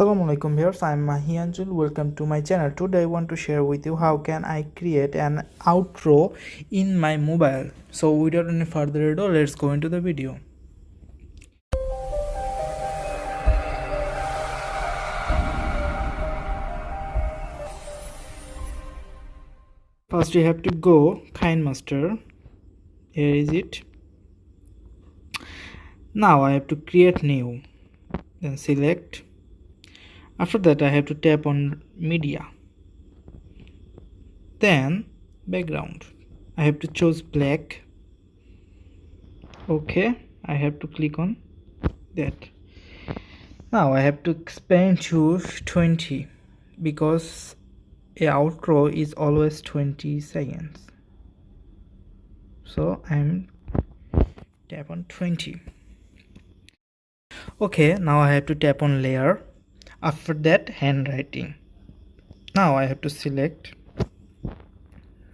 Assalamualaikum viewers, I am Mahian Jalil. Welcome to my channel. Today I want to share with you how can I create an outro in my mobile. So without any further ado, let's go into the video. First you have to go KineMaster. Here is it. Now I have to create new. Then select. After that I have to tap on media. Then background. I have to choose black. Okay, I have to click on that. Now I have to expand to 20 because a outro is always 20 seconds. So I'm tap on 20. Okay, now I have to tap on layer. After that, handwriting. Now I have to select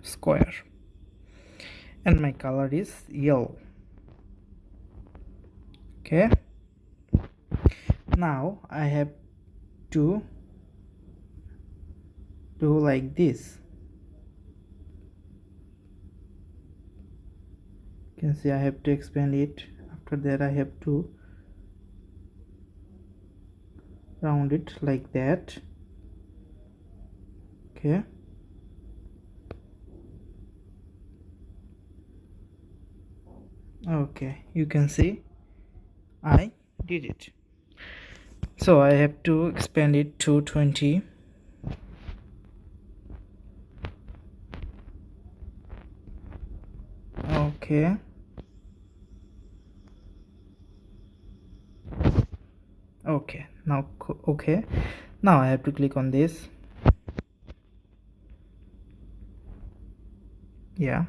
square and my color is yellow. Okay, now I have to do like this. You can see I have to expand it. After that I have to round it like that. Okay, you can see I did it. So I have to expand it to 20. Okay, now I have to click on this. Yeah,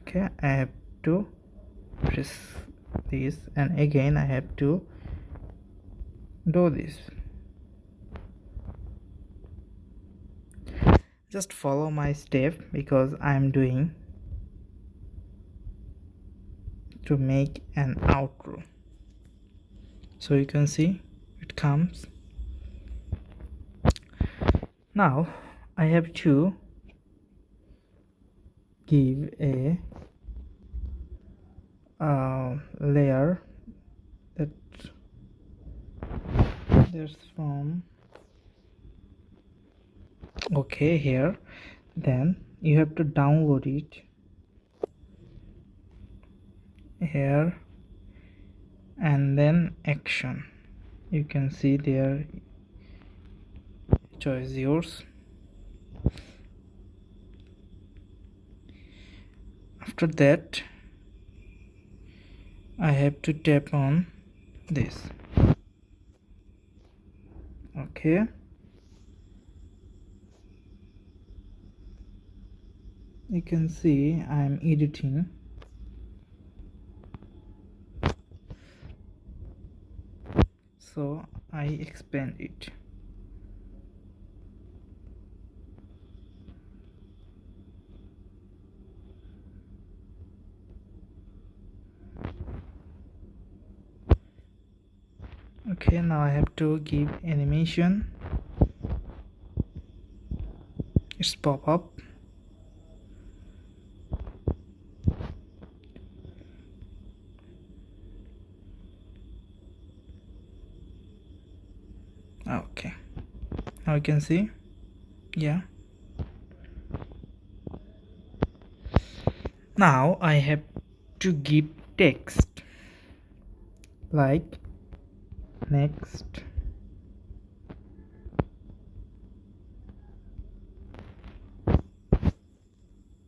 okay, I have to press this and again I have to do this. Just follow my step because I'm doing to make an outro. So you can see it comes. Now I have to give a layer that there's from here. Then you have to download it here and then action. You can see there, choice yours. After that I have to tap on this. Okay, you can see I'm editing. So I expand it. Okay, now I have to give animation. It's pop up. Okay, now you can see. Yeah, now I have to give text like next.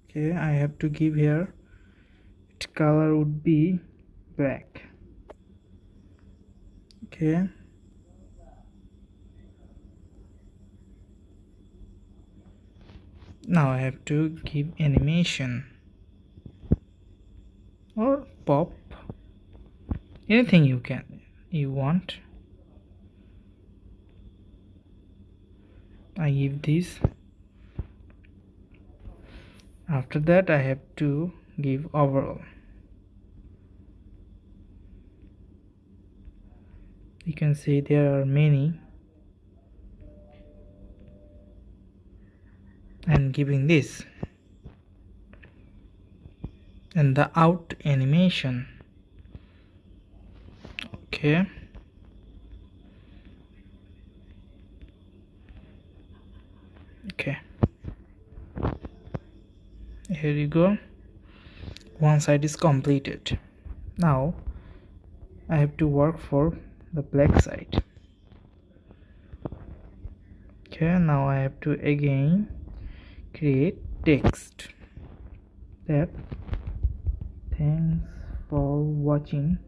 Okay, I have to give here, its color would be black. Okay, now I have to give animation or pop, anything you want. I give this. After that I have to give overall. You can see there are many, and giving this and the out animation. Okay, here you go. One side is completed. Now I have to work for the black side. Okay, now I have to again create text that thanks for watching.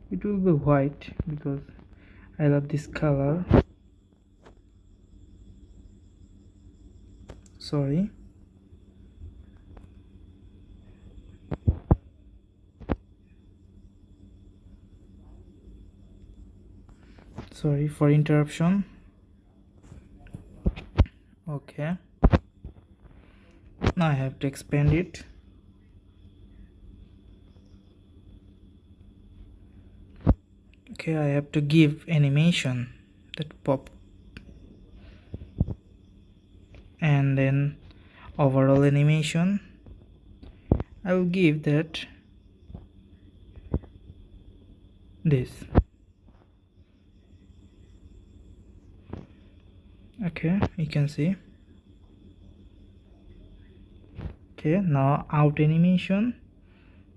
It will be white because I love this color. Sorry for interruption. Okay, now I have to expand it. Okay, I have to give animation that pop, and then overall animation I will give that this. Okay, you can see. Okay, now out animation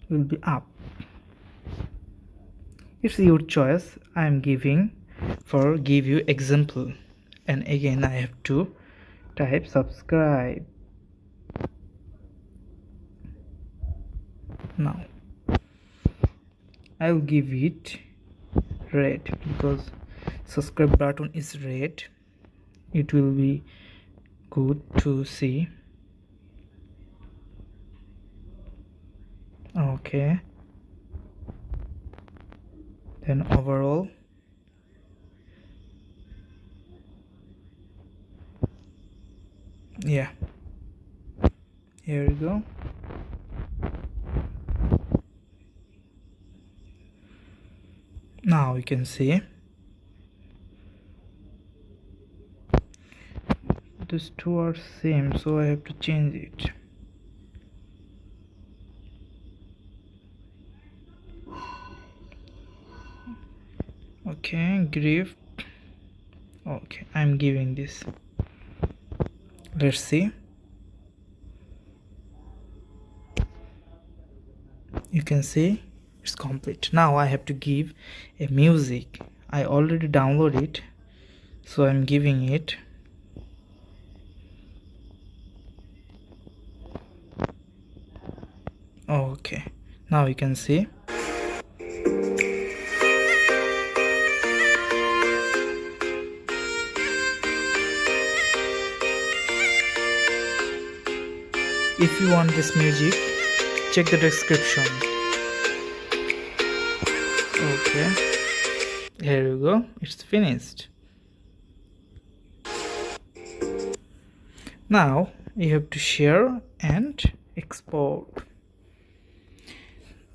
will be up. It's your choice. I am giving for give you example, and again I have to type subscribe. Now I will give it red because subscribe button is red. It will be good to see. Okay, then overall yeah, here we go. Now you can see these two are same, so I have to change it. Okay, grief. Okay, I'm giving this. Let's see. You can see it's complete. Now I have to give a music. I already downloaded it, so I'm giving it. Okay, now you can see. If you want this music, check the description. Okay, here you go, it's finished. Now you have to share and export.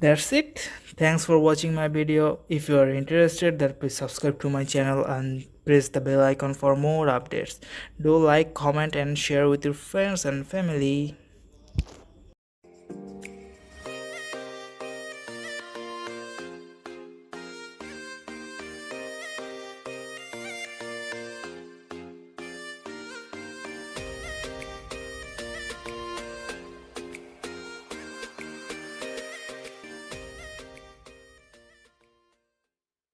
That's it. Thanks for watching my video. If you are interested, then please subscribe to my channel and press the bell icon for more updates. Do like, comment and share with your friends and family.